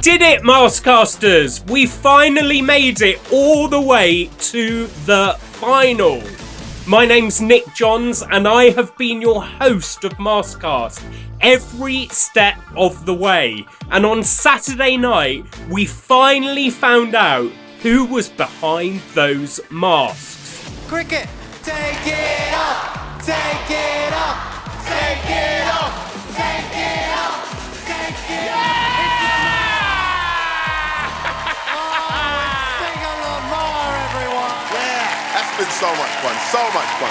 did it, Maskcasters! We finally made it all the way to the final. My name's Nick Johns and I have been your host of Maskcast every step of the way. And on Saturday night, we finally found out who was behind those masks. Cricket, take it off, take it off, take it off, take it off, take it off. It's been so much fun, so much fun.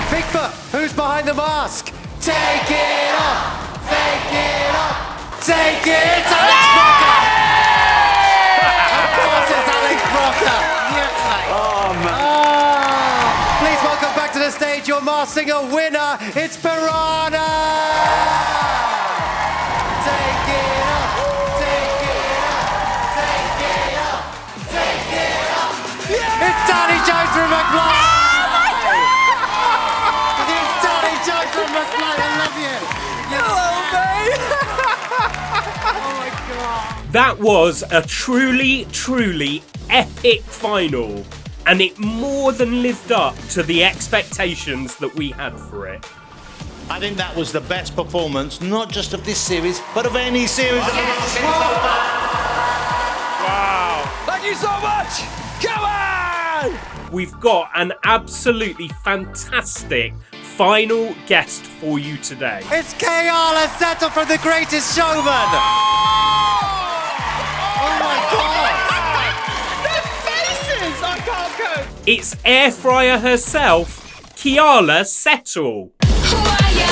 Bigfoot, who's behind the mask? Take it off, take it off, take it. It's Alex Brooker. Of course it's Alex Brooker. Oh, man. Please welcome back to the stage your Masked Singer winner. It's Piranha. Take it off, take it off, take it off, take it off. It's Danny Jones from McFly! It's Danny Jones from McFly, I love you! Oh my god! That was a truly, truly epic final, and it more than lived up to the expectations that we had for it. I think that was the best performance, not just of this series, but of any series of the Masked so far. Wow! Thank you so much! Come on! We've got an absolutely fantastic final guest for you today. It's Keala Settle from The Greatest Showman! Oh my god! Their faces! I can't cope! It's Airfryer herself, Keala Settle. Who are ya?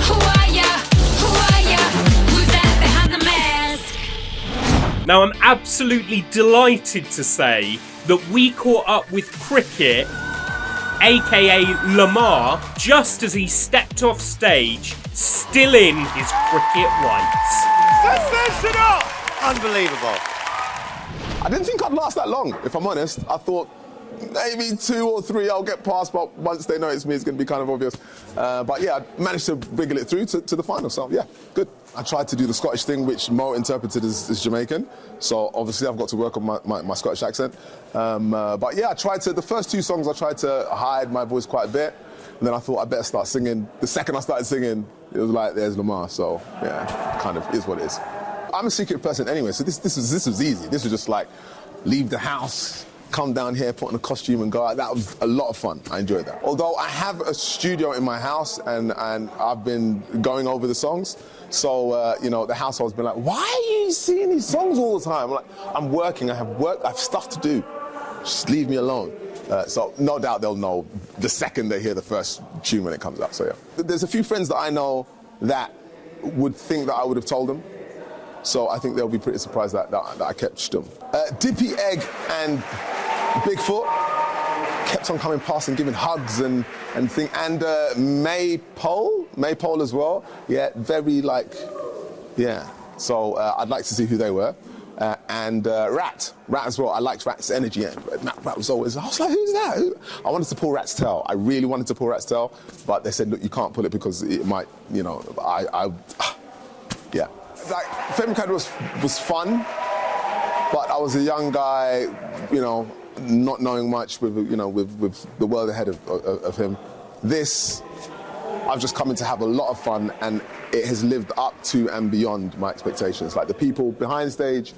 Who are ya? Who are ya? Who's that behind the mask? Now, I'm absolutely delighted to say that we caught up with Cricket, a.k.a. Lemar, just as he stepped off stage, still in his cricket whites. Sensational! Unbelievable. I didn't think I'd last that long, if I'm honest. I thought maybe 2 or 3 I'll get past, but once they notice me, it's going to be kind of obvious. But yeah, I managed to wriggle it through to the final, so yeah, good. I tried to do the Scottish thing, which Mo interpreted as Jamaican, so obviously I've got to work on my Scottish accent. But yeah, the first 2 songs I tried to hide my voice quite a bit, and then I thought I better start singing. The second I started singing, it was like, there's Lemar, so yeah, kind of is what it is. I'm a secret person anyway, so this was easy. This was just like, leave the house, come down here, put on a costume and go out. That was a lot of fun. I enjoyed that. Although I have a studio in my house and I've been going over the songs, so you know, the household's been like, why are you singing these songs all the time? I'm like, I'm working, I have work, I have stuff to do. Just leave me alone. So no doubt they'll know the second they hear the first tune when it comes out, so yeah. There's a few friends that I know that would think that I would have told them. So I think they'll be pretty surprised that I kept stum. Dippy Egg and Bigfoot kept on coming past and giving hugs and thing. And Maypole as well. Yeah, very like, yeah. So I'd like to see who they were. And Rat as well. I liked Rat's energy. Rat was always, I was like, who's that? I wanted to pull Rat's tail. I really wanted to pull Rat's tail, but they said, look, you can't pull it because it might, you know, yeah. Like, Femcad was fun, but I was a young guy, you know, not knowing much with the world ahead of him. This, I've just come in to have a lot of fun, and it has lived up to and beyond my expectations. Like, the people behind stage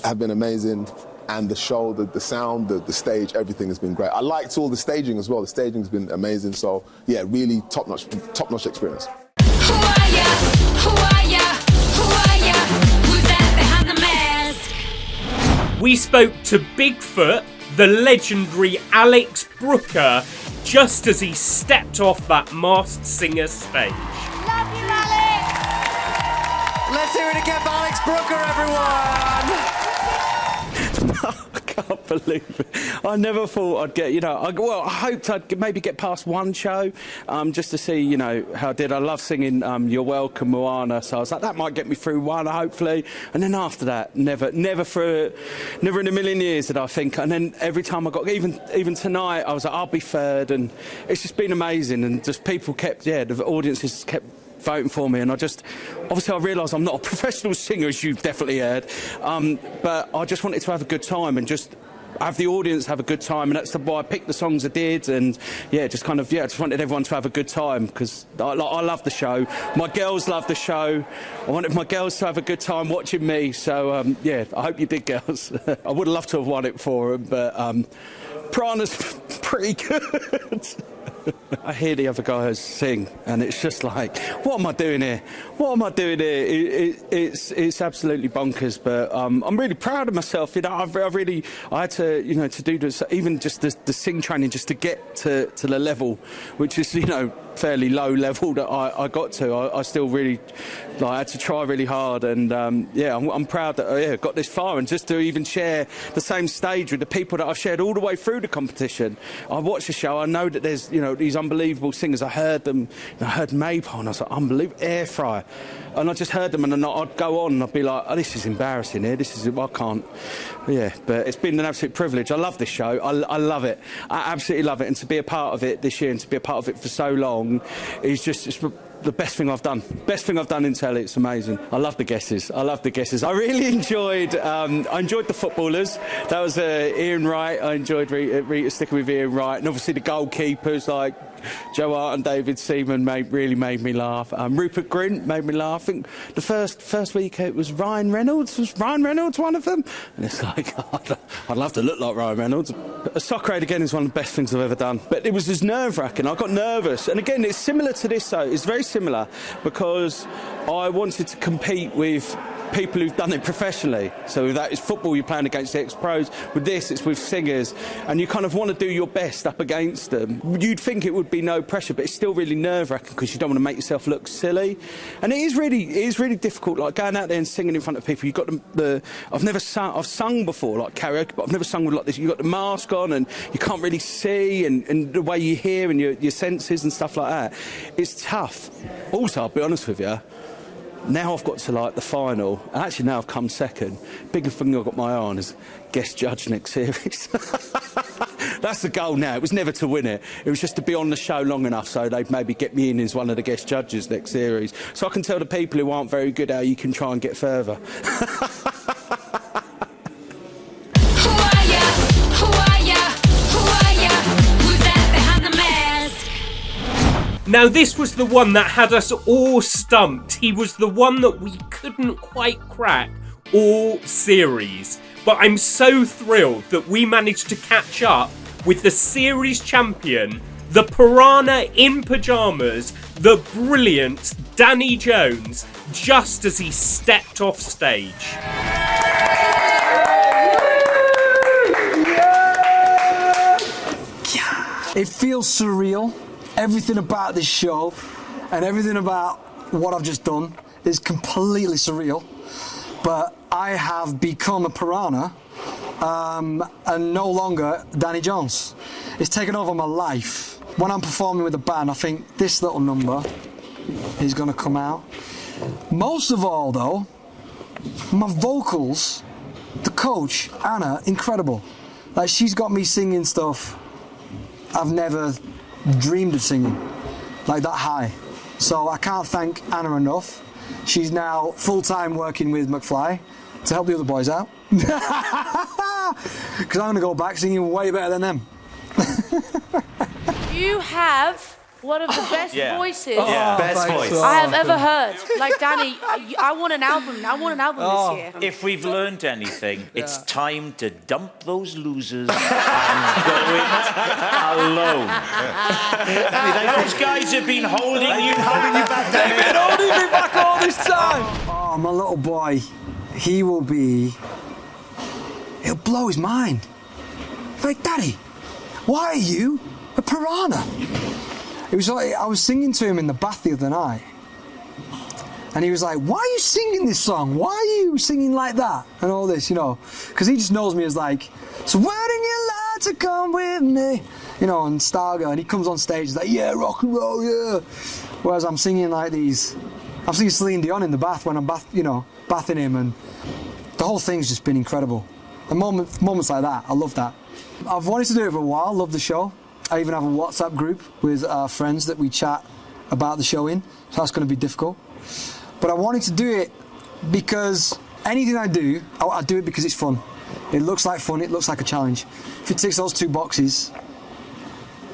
have been amazing, and the show, the sound, the stage, everything has been great. I liked all the staging as well. The staging's been amazing, so yeah, really top-notch experience. Who are ya? Who are ya? Who are ya? Who's that behind the mask? We spoke to Bigfoot, the legendary Alex Brooker, just as he stepped off that Masked Singer stage. Love you, Alex! Let's hear it again for Alex Brooker, everyone! I can't believe it. I never thought I'd get, I hoped I'd maybe get past one show just to see, how I did. I love singing You're Welcome, Moana, so I was like, that might get me through one, hopefully. And then after that, never in a million years did I think. And then every time I got, even tonight, I was like, I'll be third, and it's just been amazing. And just people kept, the audiences kept voting for me, and obviously I realise I'm not a professional singer, as you've definitely heard, but I just wanted to have a good time and just have the audience have a good time, and that's why I picked the songs I did, and just wanted everyone to have a good time, because I love the show. My girls love the show. I wanted my girls to have a good time watching me, so I hope you did, girls. I would have loved to have won it for them, but Piranha's pretty good. I hear the other guys sing, and it's just like, what am I doing here? What am I doing here? It's absolutely bonkers, but I'm really proud of myself. You know, I had to, to do this, even just the sing training, just to get to the level, which is, fairly low level that I got to. I still really, I had to try really hard, and I'm proud that I got this far, and just to even share the same stage with the people that I've shared all the way through the competition. I watch the show, I know that there's, these unbelievable singers. I heard them, I heard Maypole, and I was like, unbelievable, Airfryer, and I just heard them, and then I'd go on and I'd be like, oh, this is embarrassing here, I can't. But it's been an absolute privilege. I love this show. I love it. I absolutely love it, and to be a part of it this year, and to be a part of it for so long, it's the best thing I've done. Best thing I've done in telly. It's amazing. I love the guesses. I really enjoyed. I enjoyed the footballers. That was Ian Wright. I enjoyed Rita sticking with Ian Wright, and obviously the goalkeepers like Joe Hart and David Seaman really made me laugh. Rupert Grint made me laugh. I think the first week it was Ryan Reynolds. Was Ryan Reynolds one of them? And it's like, I'd love to look like Ryan Reynolds. A Soccer Aid, again, is one of the best things I've ever done. But it was just nerve-wracking. I got nervous. And again, it's similar to this, though. It's very similar, because I wanted to compete with people who've done it professionally. So with that, it's football, you're playing against the ex-pros. With this, it's with singers, and you kind of want to do your best up against them. You'd think it would be no pressure, but it's still really nerve-wracking, because you don't want to make yourself look silly. And it is really difficult, like going out there and singing in front of people. You've got I've sung before, like karaoke, but I've never sung with like this. You've got the mask on, and you can't really see, and the way you hear and your senses and stuff like that. It's tough. Also, I'll be honest with you, now I've got to the final, and actually now I've come second. Biggest thing I've got my eye on is guest judge next series. That's the goal now. It was never to win it. It was just to be on the show long enough so they'd maybe get me in as one of the guest judges next series. So I can tell the people who aren't very good how you can try and get further. Now, this was the one that had us all stumped. He was the one that we couldn't quite crack all series. But I'm so thrilled that we managed to catch up with the series champion, the Piranha in pyjamas, the brilliant Danny Jones, just as he stepped off stage. It feels surreal. Everything about this show and everything about what I've just done is completely surreal. But I have become a Piranha and no longer Danny Jones. It's taken over my life. When I'm performing with a band, I think this little number is going to come out. Most of all, though, my vocals, the coach, Anna, incredible. Like, she's got me singing stuff I've never dreamed of singing, like that high. So I can't thank Anna enough. She's now full-time working with McFly to help the other boys out. Because I'm going to go back singing way better than them. You have one of the best voices Best voice I have ever heard. Like, Danny, I want an album. This year. If we've learned anything, it's time to dump those losers and go it alone. Those guys have been holding you back. They've been holding me back all this time. Oh, my little boy, he'll blow his mind. Like, Daddy, why are you a piranha? It was like, I was singing to him in the bath the other night, and he was like, why are you singing this song? Why are you singing like that? And all this, because he just knows me as like, so why didn't you lie to come with me? And Stargo, and he comes on stage, he's like, yeah, rock and roll, yeah. Whereas I'm singing like these, I'm singing Celine Dion in the bath when I'm bathing him, and the whole thing's just been incredible. And moments like that, I love that. I've wanted to do it for a while, love the show. I even have a WhatsApp group with our friends that we chat about the show in, so that's going to be difficult. But I wanted to do it because anything I do, I do it because it's fun. It looks like fun, it looks like a challenge. If it ticks those 2 boxes,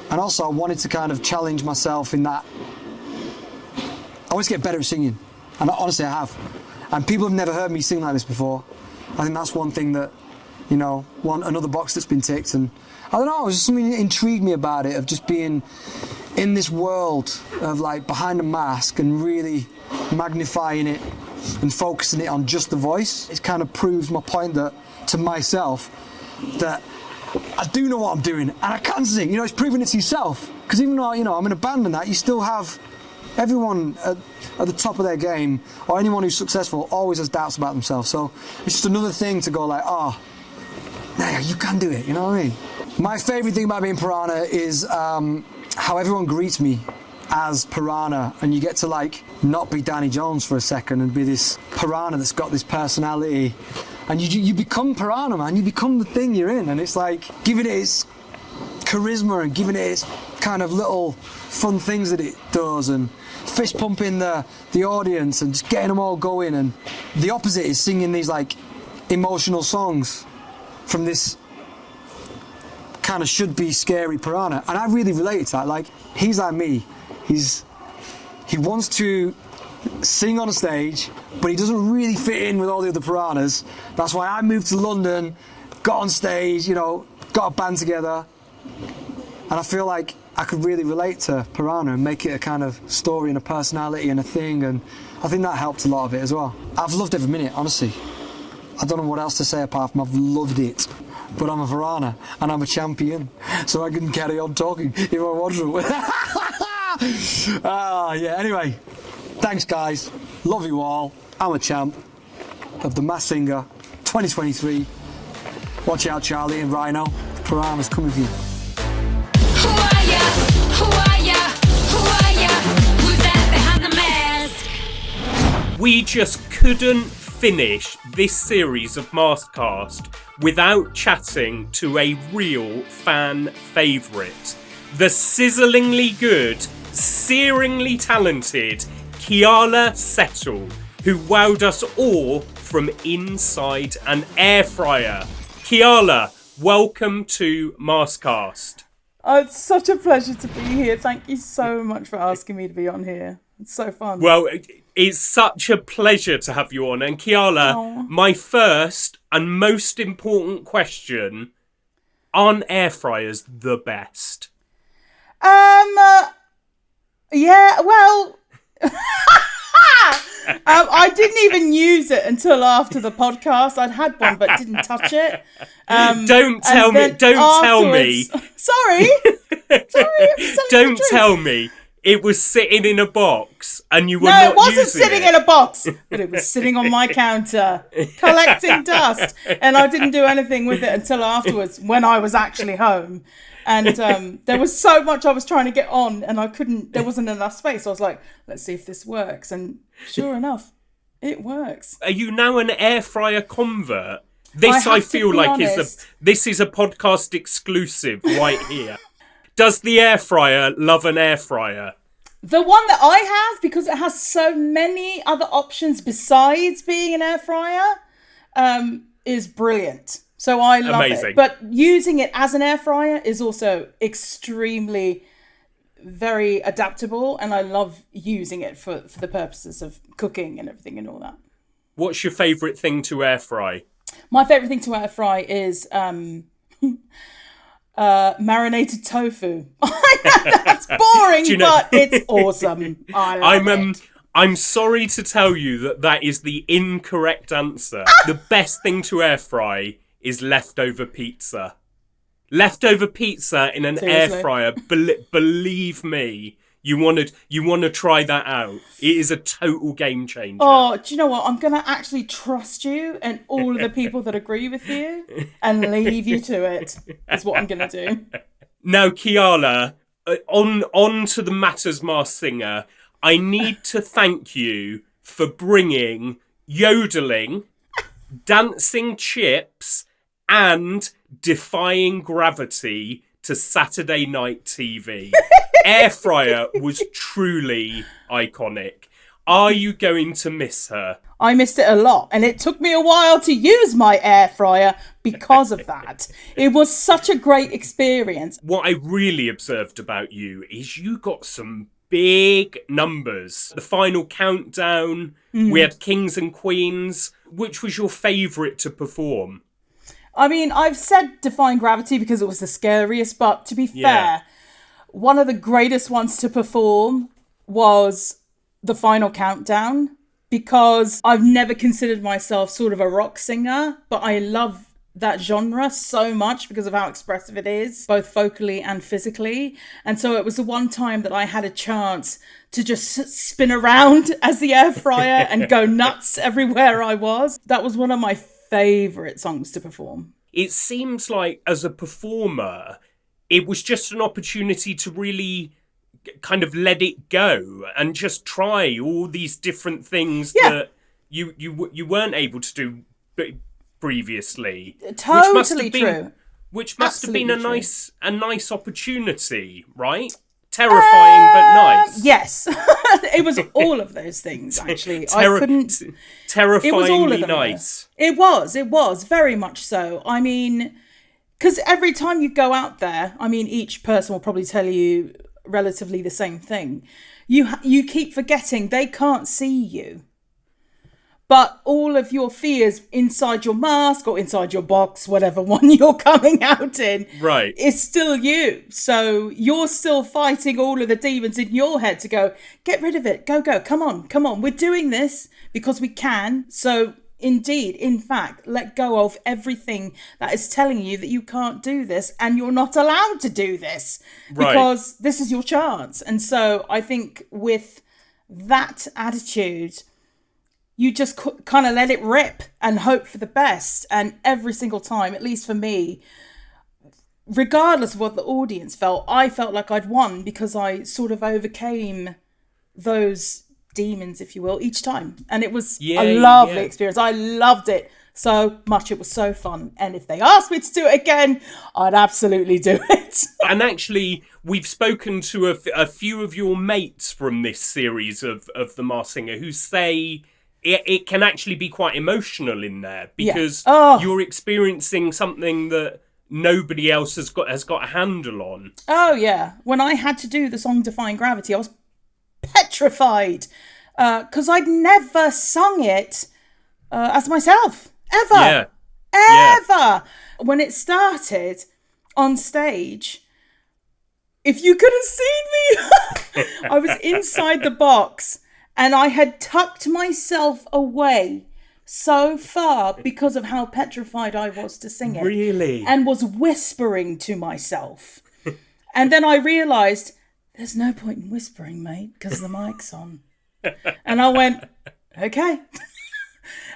and also I wanted to kind of challenge myself in that I always get better at singing, and honestly I have. And people have never heard me sing like this before. I think that's one thing that, you know, another box that's been ticked. And I don't know, it was just something that intrigued me about it, of just being in this world of like behind a mask and really magnifying it and focusing it on just the voice. It kind of proves my point that to myself that I do know what I'm doing and I can sing. You know, it's proving it to yourself. Because even though, you know, I'm in a band and that, you still have everyone at the top of their game, or anyone who's successful, always has doubts about themselves. So it's just another thing to go like, oh, nah, you can do it, you know what I mean? My favourite thing about being Piranha is how everyone greets me as Piranha, and you get to like not be Danny Jones for a second and be this Piranha that's got this personality, and you become Piranha, man. You become the thing you're in, and it's like giving it its charisma and giving it its kind of little fun things that it does, and fist pumping the audience and just getting them all going. And the opposite is singing these like emotional songs from this kind of should be scary Piranha, and I really relate to that. Like, he's like me. He wants to sing on a stage, but he doesn't really fit in with all the other Piranhas. That's why I moved to London, got on stage, you know, got a band together, and I feel like I could really relate to Piranha and make it a kind of story and a personality and a thing, and I think that helped a lot of it as well. I've loved every minute, honestly. I don't know what else to say apart from I've loved it. But I'm a Piranha and I'm a champion, so I can carry on talking if I want to. Yeah, anyway, thanks guys, love you all. I'm a champ of the Masked Singer 2023. Watch out, Charlie and Rhino, Piranha's coming for you. Who are ya? Who are ya? Who are ya? Who's that behind the mask? We just couldn't finish this series of Maskcast without chatting to a real fan favourite. The sizzlingly good, searingly talented Keala Settle, who wowed us all from inside an Airfryer. Keala, welcome to Maskcast. Oh, it's such a pleasure to be here. Thank you so much for asking me to be on here. It's so fun. Well, it's such a pleasure to have you on. And Keala, my first and most important question, aren't air fryers the best? Yeah, well, I didn't even use it until after the podcast. I'd had one but didn't touch it. Don't tell me. Sorry. Don't tell me. It was sitting in a box and you were not using it. No, it wasn't sitting in a box, but it was sitting on my counter, collecting dust. And I didn't do anything with it until afterwards when I was actually home. And there was so much I was trying to get on and I couldn't, there wasn't enough space. I was like, let's see if this works. And sure enough, it works. Are you now an air fryer convert? This I feel like this is a podcast exclusive right here. Does the air fryer love an air fryer? The one that I have, because it has so many other options besides being an air fryer, is brilliant. So I love it. But using it as an air fryer is also extremely, very adaptable. And I love using it for the purposes of cooking and everything and all that. What's your favourite thing to air fry? My favourite thing to air fry is marinated tofu. That's boring, but it's awesome. I love it. I'm sorry to tell you that is the incorrect answer. The best thing to air fry is leftover pizza. Leftover pizza in an air fryer. Believe me, you want to try that out. It is a total game changer. Oh, do you know what? I'm going to actually trust you and all of the people that agree with you and leave you to it. Is what I'm going to do. Now, Keala, on to the Matters Masked Singer. I need to thank you for bringing yodeling, dancing chips, and defying gravity to Saturday night TV. Airfryer was truly iconic. Are you going to miss her? I missed it a lot, and it took me a while to use my air fryer because of that. It was such a great experience. What I really observed about you is you got some big numbers. The final countdown, we had Kings and Queens. Which was your favourite to perform? I mean, I've said Defying Gravity because it was the scariest, but to be fair, one of the greatest ones to perform was the final countdown, because I've never considered myself sort of a rock singer, but I love that genre so much because of how expressive it is, both vocally and physically. And so it was the one time that I had a chance to just spin around as the air fryer and go nuts everywhere I was. That was one of my favourite songs to perform. It seems like as a performer, it was just an opportunity to really kind of let it go and just try all these different things that you weren't able to do previously. Totally true. Which must have been a nice opportunity, right? Terrifying but nice. Yes. It was all of those things, actually. Terrifyingly nice. It was very much so. I mean, because every time you go out there, I mean, each person will probably tell you relatively the same thing. You keep forgetting they can't see you. But all of your fears inside your mask or inside your box, whatever one you're coming out in, is still you. So you're still fighting all of the demons in your head to go, get rid of it, go, come on. We're doing this because we can. So indeed, in fact, let go of everything that is telling you that you can't do this and you're not allowed to do this because this is your chance. And so I think with that attitude, you just kind of let it rip and hope for the best. And every single time, at least for me, regardless of what the audience felt, I felt like I'd won because I sort of overcame those demons, if you will, each time. And it was a lovely experience. I loved it so much. It was so fun. And if they asked me to do it again, I'd absolutely do it. And actually, we've spoken to a few of your mates from this series of The Masked Singer who say it can actually be quite emotional in there because you're experiencing something that nobody else has got a handle on. Oh, yeah. When I had to do the song Defying Gravity, I was petrified because I'd never sung it as myself, ever. Ever. When it started on stage, if you could have seen me, I was inside the box and I had tucked myself away so far because of how petrified I was to sing it. Really? And was whispering to myself. And then I realised, there's no point in whispering, mate, because the mic's on. And I went, okay.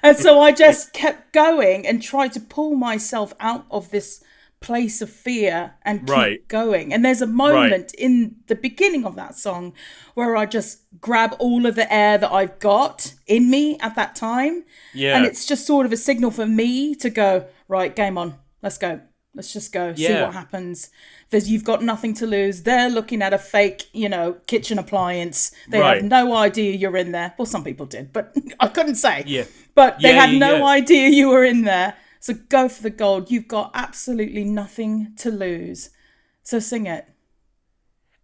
And so I just kept going and tried to pull myself out of this place of fear and keep going. And there's a moment in the beginning of that song where I just grab all of the air that I've got in me at that time. Yeah. And it's just sort of a signal for me to go, right, game on. Let's go. Let's just go. See what happens. You've got nothing to lose. They're looking at a fake, kitchen appliance. They have no idea you're in there. Well, some people did, but I couldn't say. Yeah. But they had no idea you were in there. So go for the gold. You've got absolutely nothing to lose. So sing it.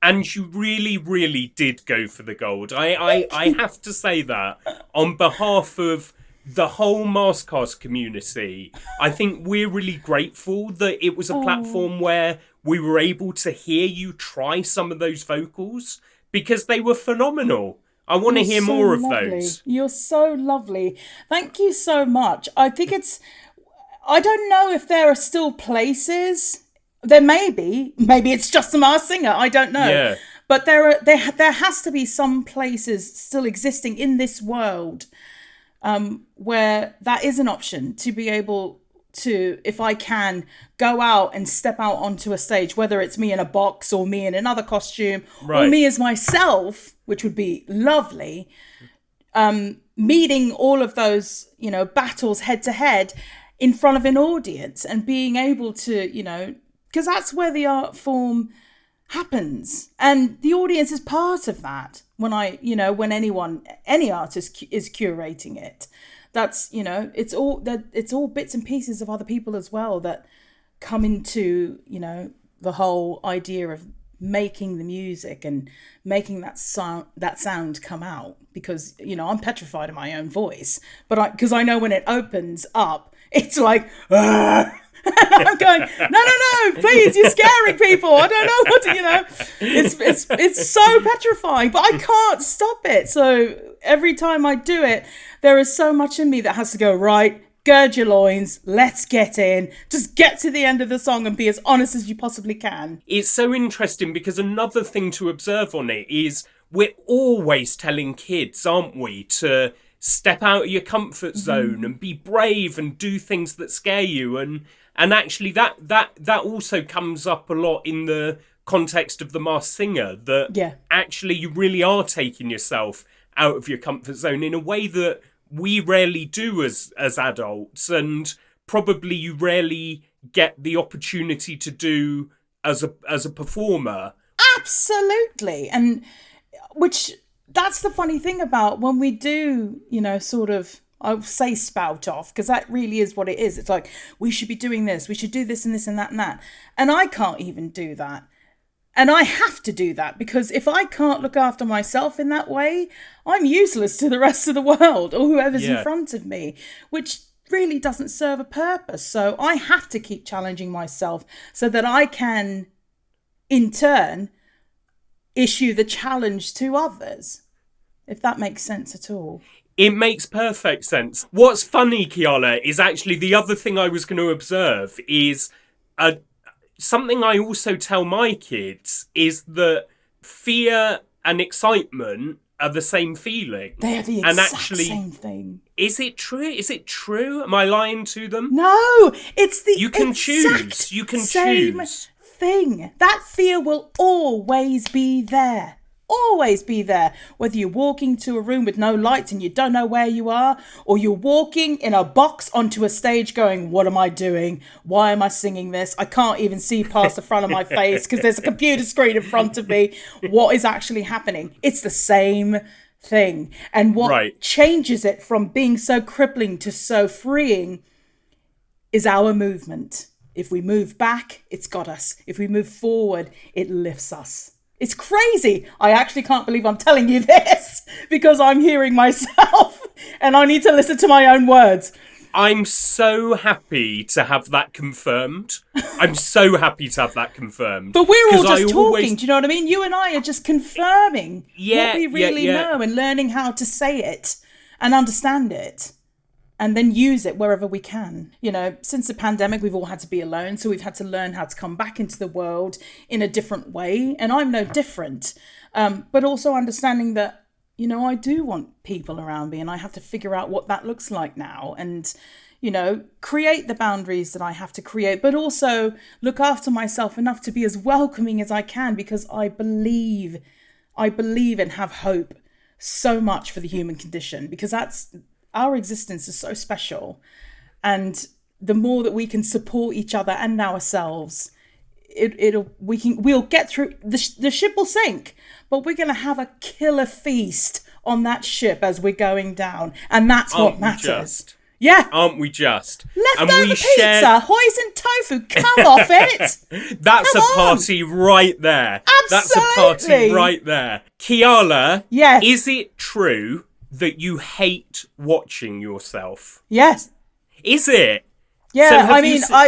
And you really, really did go for the gold. I have to say that on behalf of the whole Maskcast community. I think we're really grateful that it was a platform where we were able to hear you try some of those vocals because they were phenomenal. I want to hear more of those. You're so lovely. Thank you so much. I think I don't know if there are still places. There may be. Maybe it's just the Masked Singer. I don't know. Yeah. But there has to be some places still existing in this world where that is an option to be able to, if I can, go out and step out onto a stage, whether it's me in a box or me in another costume or me as myself, which would be lovely, meeting all of those, battles head to head in front of an audience and being able to, because that's where the art form happens, and the audience is part of that. When any artist is curating it, that's, it's all bits and pieces of other people as well that come into, the whole idea of making the music and making that sound come out, because I'm petrified of my own voice, but because I know when it opens up, it's like I'm going, no, please, you're scaring people. I don't know what to, it's so petrifying, but I can't stop it. So every time I do it, there is so much in me that has to go, right, gird your loins, let's get in, just get to the end of the song and be as honest as you possibly can. It's so interesting because another thing to observe on it is we're always telling kids, aren't we, to step out of your comfort zone and be brave and do things that scare you. And actually that also comes up a lot in the context of The Masked Singer, that actually you really are taking yourself out of your comfort zone in a way that we rarely do as adults, and probably you rarely get the opportunity to do as a performer. Absolutely. And that's the funny thing about when we do, sort of, I'll say spout off, because that really is what it is. It's like, we should be doing this, we should do this and this and that and that. And I can't even do that. And I have to do that, because if I can't look after myself in that way, I'm useless to the rest of the world or whoever's in front of me, which really doesn't serve a purpose. So I have to keep challenging myself so that I can, in turn, issue the challenge to others, if that makes sense at all. It makes perfect sense. What's funny, Keala, is actually the other thing I was going to observe is something I also tell my kids is that fear and excitement are the same feeling. They're the exact same thing. Is it true? Is it true? Am I lying to them? No, it's the You can choose. You can choose. Thing. That fear will always be there. Always be there. Whether you're walking to a room with no lights and you don't know where you are, or you're walking in a box onto a stage going, what am I doing? Why am I singing this? I can't even see past the front of my face because there's a computer screen in front of me. What is actually happening? It's the same thing. And what changes it from being so crippling to so freeing is our movement. If we move back, it's got us. If we move forward, it lifts us. It's crazy. I actually can't believe I'm telling you this because I'm hearing myself and I need to listen to my own words. I'm so happy to have that confirmed. I'm so happy to have that confirmed. But we're all just talking, do you know what I mean? You and I are just confirming what we really know and learning how to say it and understand it. And then use it wherever we can. Since the pandemic, we've all had to be alone. So we've had to learn how to come back into the world in a different way. And I'm no different. But also understanding that, I do want people around me and I have to figure out what that looks like now. And, create the boundaries that I have to create, but also look after myself enough to be as welcoming as I can, because I believe and have hope so much for the human condition, because our existence is so special, and the more that we can support each other and ourselves, we'll get through. The ship will sink, but we're going to have a killer feast on that ship as we're going down, and that's what matters. Yeah, aren't we just? Leftover pizza, hoisin tofu, come off it. That's a party right there. Absolutely. That's a party right there. Keala, yes. Is it true that you hate watching yourself? Yes. Is it? Yeah, so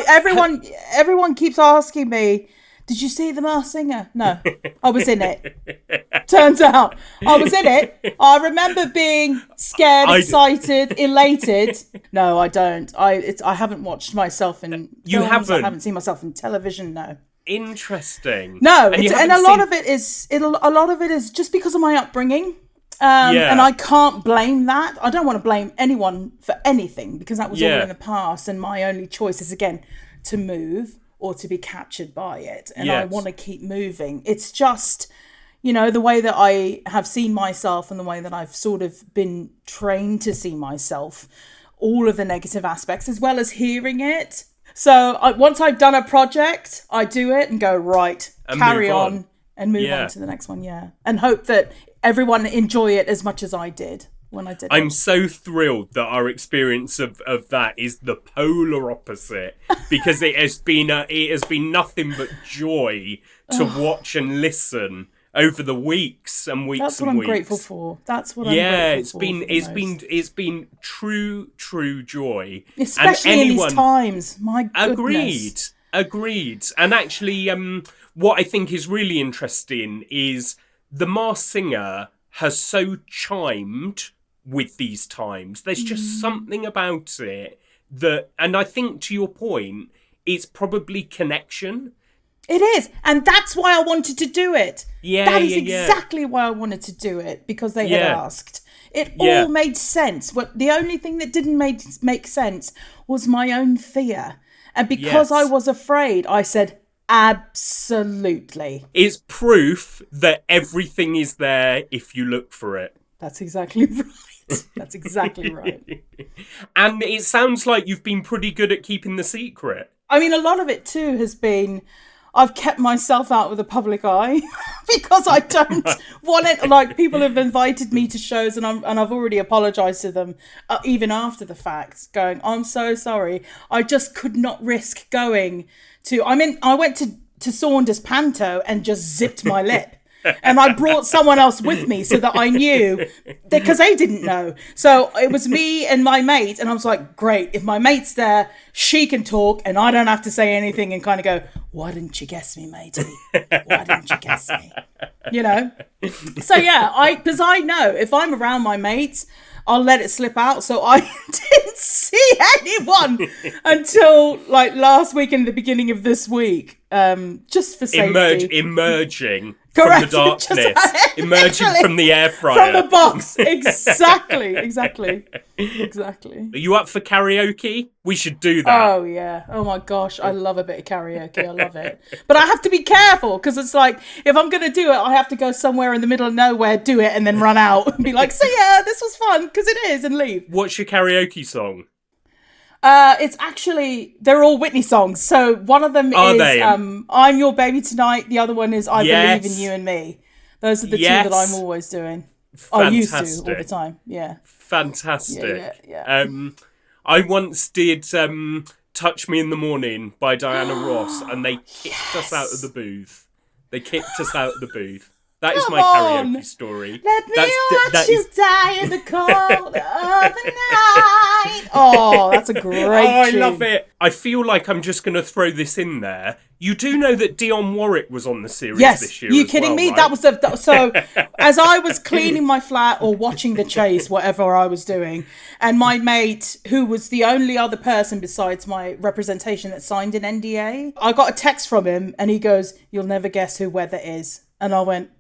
everyone keeps asking me, did you see The Masked Singer? No, I was in it. Turns out I was in it. I remember being scared, excited, elated. No, I don't. I haven't watched myself in You films. haven't? I haven't seen myself in television, no. Interesting. No, and a lot of it is just because of my upbringing. And I can't blame that. I don't want to blame anyone for anything, because that was all in the past, and my only choice is, again, to move or to be captured by it. And I want to keep moving. It's just, the way that I have seen myself and the way that I've sort of been trained to see myself, all of the negative aspects, as well as hearing it. So once I've done a project, I do it and go, right, And carry move on and move on to the next one, and hope that everyone enjoy it as much as I did when I did it. I'm so thrilled that our experience of that is the polar opposite, because it has been nothing but joy to watch and listen over the weeks and weeks. That's what and I'm weeks. grateful for. That's what I'm grateful for. It's been true joy, especially in these times. My goodness. Agreed. And actually, what I think is really interesting is the Masked Singer has so chimed with these times. There's just something about it that, and I think to your point, it's probably connection. It is, and that's why I wanted to do it. That is exactly why I wanted to do it, because they had asked. It all made sense. The only thing that didn't make sense was my own fear. And because I was afraid, I said, absolutely. It's proof that everything is there if you look for it. That's exactly right. That's exactly right. And it sounds like you've been pretty good at keeping the secret. I mean, a lot of it too has been, I've kept myself out of the public eye because I don't want it. Like, people have invited me to shows and I've already apologised to them, even after the fact, going, I'm so sorry. I just could not risk going to, I went to Saunders Panto and just zipped my lip. And I brought someone else with me so that I knew, because they didn't know. So it was me and my mate, and I was like, great, if my mate's there, she can talk and I don't have to say anything and kind of go, why didn't you guess me, matey? Why didn't you guess me? You know? So yeah, because I know if I'm around my mates, I'll let it slip out. So I didn't see anyone until like last week and the beginning of this week, just for safety. Emerging. Correct. From the darkness, emerging from the air fryer. From the box. Exactly. Are you up for karaoke? We should do that. Oh, yeah. Oh, my gosh. I love a bit of karaoke. I love it. But I have to be careful, because it's like, if I'm going to do it, I have to go somewhere in the middle of nowhere, do it, and then run out and be like, so yeah, this was fun, because it is, and leave. What's your karaoke song? It's actually, they're all Whitney songs. So one of them I'm Your Baby Tonight. The other one is I Believe in You and Me. Those are the two that I'm always doing. I used to all the time. Yeah. Fantastic. Yeah. I once did Touch Me in the Morning by Diana Ross, and they kicked us out of the booth. That is my karaoke story. Let me watch you die in the cold of the night. Oh, that's a great tune. I love it. I feel like I'm just going to throw this in there. You do know that Dionne Warwick was on the series this year. Yes, you kidding me? Right? That was so. As I was cleaning my flat or watching The Chase, whatever I was doing, and my mate, who was the only other person besides my representation that signed an NDA, I got a text from him, and he goes, "You'll never guess who Weather is," and I went,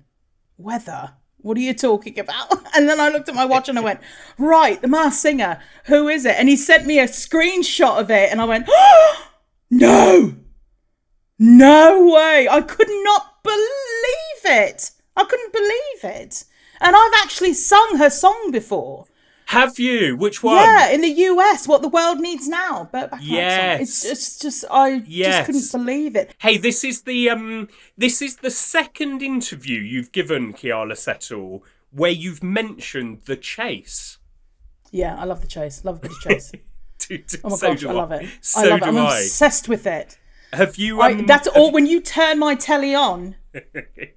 "Weather? What are you talking about?" And then I looked at my watch and I went, right, the Masked Singer, who is it? And he sent me a screenshot of it and I went, oh, no way. I could not believe it. I couldn't believe it. And I've actually sung her song before. Have you? Which one? Yeah, in the US, What the World Needs Now. But yes, it's just I just couldn't believe it. Hey, this is the second interview you've given, Keala Settle, where you've mentioned The Chase. Yeah, I love The Chase. Love a bit of Chase. Oh my gosh, I love it. So I love it. I'm do obsessed with it. Have you? That's all. When you turn my telly on,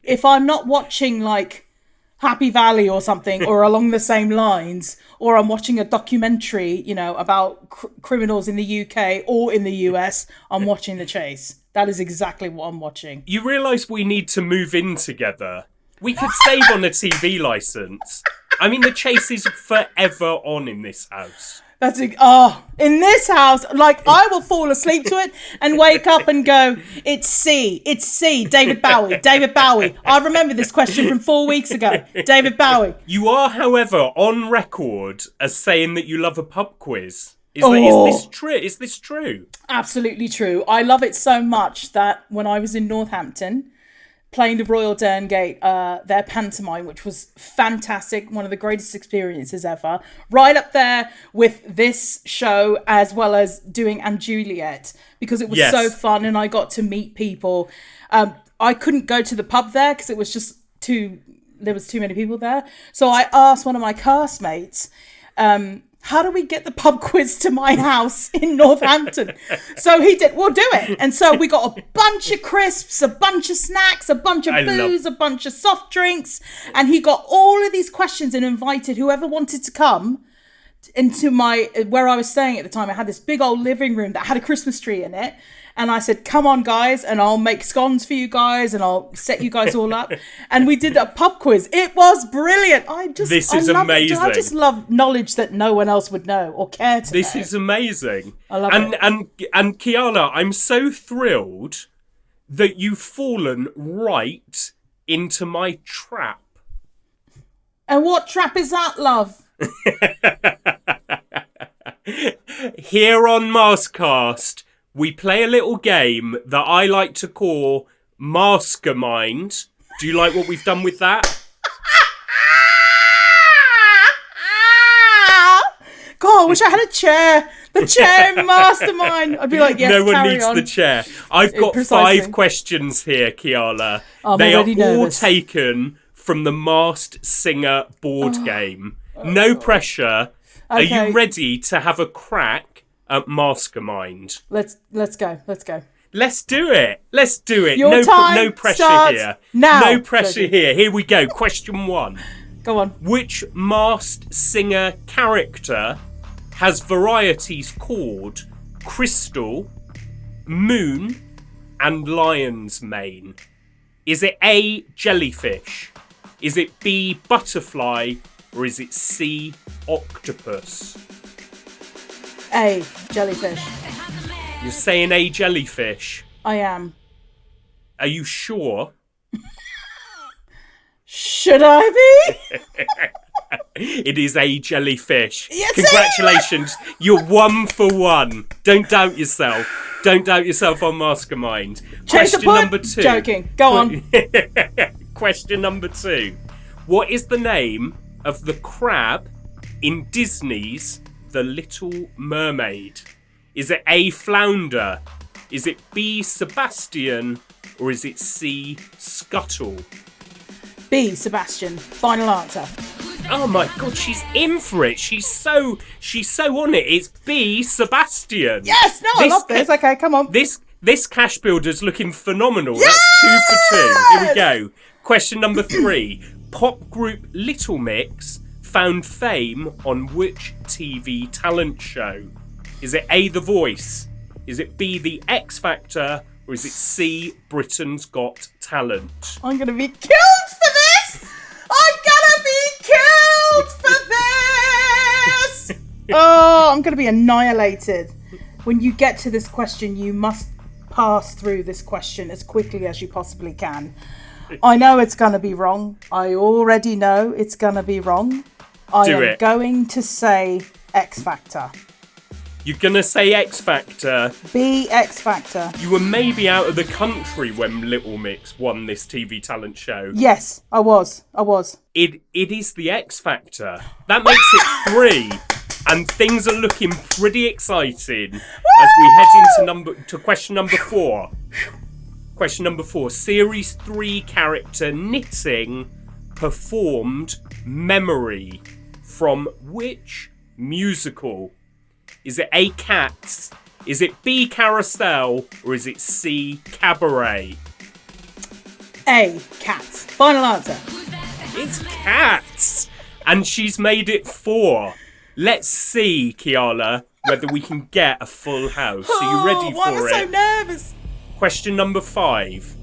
if I'm not watching like Happy Valley or something, or along the same lines, or I'm watching a documentary, about criminals in the UK or in the US, I'm watching The Chase. That is exactly what I'm watching. You realise we need to move in together. We could save on a TV licence. I mean, The Chase is forever on in this house. In this house, like, I will fall asleep to it and wake up and go, it's C, David Bowie. I remember this question from 4 weeks ago. David Bowie. You are, however, on record as saying that you love a pub quiz. Is this true? Absolutely true. I love it so much that when I was in Northampton, playing the Royal Derngate, their pantomime, which was fantastic, one of the greatest experiences ever. Right up there with this show, as well as doing And Juliet, because it was so fun and I got to meet people. I couldn't go to the pub there because it was just there was too many people there. So I asked one of my castmates, how do we get the pub quiz to my house in Northampton? So he did, we'll do it. And so we got a bunch of crisps, a bunch of snacks, a bunch of booze, a bunch of soft drinks. And he got all of these questions and invited whoever wanted to come into where I was staying at the time. I had this big old living room that had a Christmas tree in it. And I said, come on, guys, and I'll make scones for you guys and I'll set you guys all up. And we did a pub quiz. It was brilliant. This is amazing. I just love knowledge that no one else would know or care to know. This is amazing. I love it. And Keala, I'm so thrilled that you've fallen right into my trap. And what trap is that, love? Here on Maskcast, we play a little game that I like to call Mastermind. Do you like what we've done with that? God, I wish I had a chair. The chair in Mastermind. I'd be like, yes, no one carry needs on. the chair. I've got Precisely. 5 questions here, Keala. They are all taken from the Masked Singer board game. No pressure. Okay. Are you ready to have a crack at Mastermind? Let's go. Let's do it. Your time no pressure starts here. now. No pressure here. Here we go. Question 1. Go on. Which Masked Singer character has varieties called Crystal, Moon, and Lion's Mane? Is it A, jellyfish? Is it B, butterfly? Or is it C, octopus? A, jellyfish. You're saying A, jellyfish? I am. Are you sure? Should I be? It is A, jellyfish. Yes, congratulations. You're 1 for 1. Don't doubt yourself. Don't doubt yourself on Mastermind. Question number 2. Joking. Go on. Question number 2. What is the name of the crab in Disney's The Little Mermaid? Is it A, flounder? Is it B, Sebastian? Or is it C, scuttle? B, Sebastian. Final answer. Oh my god, she's in for it. She's so on it. It's B, Sebastian. Yes, no, I love this. Okay, come on. This cash builder's looking phenomenal. Yes! That's 2 for 2. Here we go. Question number 3. Pop group Little Mix found fame on which TV talent show? Is it A, The Voice? Is it B, The X Factor? Or is it C, Britain's Got Talent? I'm going to be killed for this! I'm going to be killed for this! Oh, I'm going to be annihilated. When you get to this question, you must pass through this question as quickly as you possibly can. I know it's going to be wrong. I already know it's going to be wrong. I am going to say X Factor. You're going to say X Factor? B, X Factor. You were maybe out of the country when Little Mix won this TV talent show. Yes, I was. It is the X Factor. That makes it 3. And things are looking pretty exciting as we head into question number 4. Question number 4. Series 3 character Knitting performed Memory from which musical? Is it A, Cats? Is it B, Carousel? Or is it C, Cabaret? A, Cats. Final answer. It's Cats. And she's made it 4. Let's see, Keala, whether we can get a full house. Are you ready for it? I'm so nervous. Question number 5.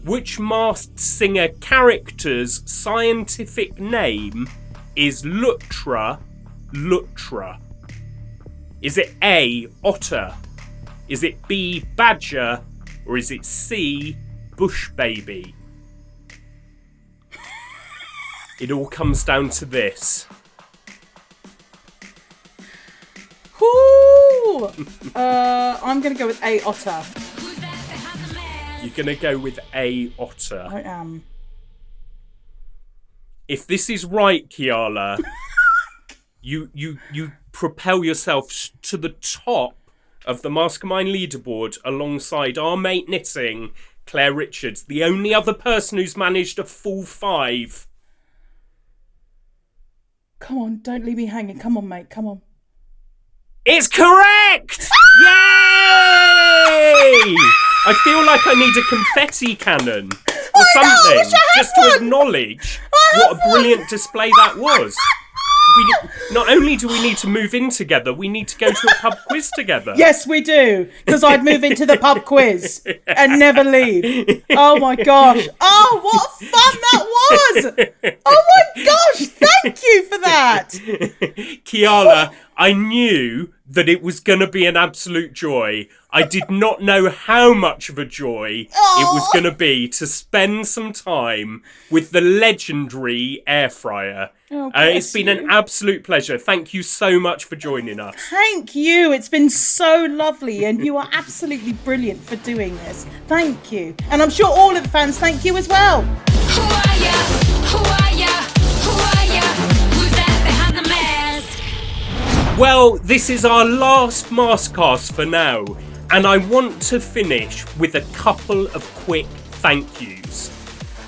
Which Masked Singer character's scientific name is Lutra? Is it A, otter? Is it B, badger? Or is it C, bush baby? It all comes down to this. I'm going to go with A, otter. You're going to go with A, otter. I am. If this is right, Keala, you propel yourself to the top of the Mastermind leaderboard alongside our mate Knitting, Claire Richards, the only other person who's managed a full 5. Come on, don't leave me hanging. Come on, mate. Come on. It's correct! Yay! I feel like I need a confetti cannon or something just to acknowledge what a brilliant display that was. Not only do we need to move in together, we need to go to a pub quiz together. Yes, we do. Because I'd move into the pub quiz and never leave. Oh my gosh. Oh, what fun that was. Oh my gosh. Thank you for that. Keala, I knew that it was going to be an absolute joy. I did not know how much of a joy it was going to be to spend some time with the legendary Airfryer. It's been an absolute pleasure. Thank you so much for joining us. Thank you. It's been so lovely, and you are absolutely brilliant for doing this. Thank you. And I'm sure all of the fans thank you as well. Who are ya? Who are ya? Who are ya? Who's that behind the mask? Well, this is our last Maskcast for now, and I want to finish with a couple of quick thank yous.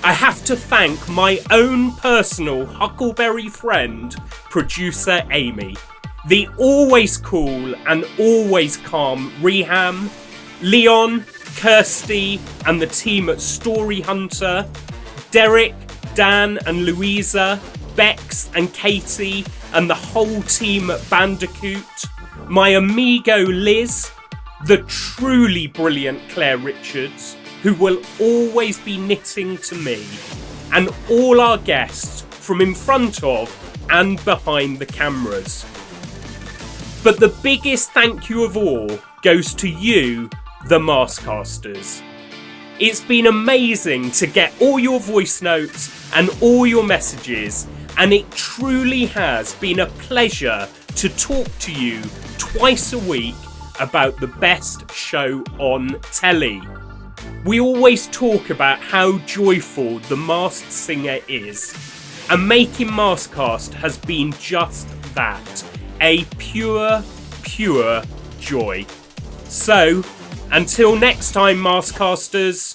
I have to thank my own personal Huckleberry friend, producer Amy, the always cool and always calm Reham, Leon, Kirsty and the team at Story Hunter, Derek, Dan and Louisa, Bex and Katie and the whole team at Bandicoot, my amigo Liz, the truly brilliant Claire Richards, who will always be knitting to me, and all our guests from in front of and behind the cameras. But the biggest thank you of all goes to you, the Maskcasters. It's been amazing to get all your voice notes and all your messages, and it truly has been a pleasure to talk to you twice a week about the best show on telly. We always talk about how joyful The Masked Singer is, and making Maskcast has been just that, a pure, pure joy. So, until next time, Maskcasters.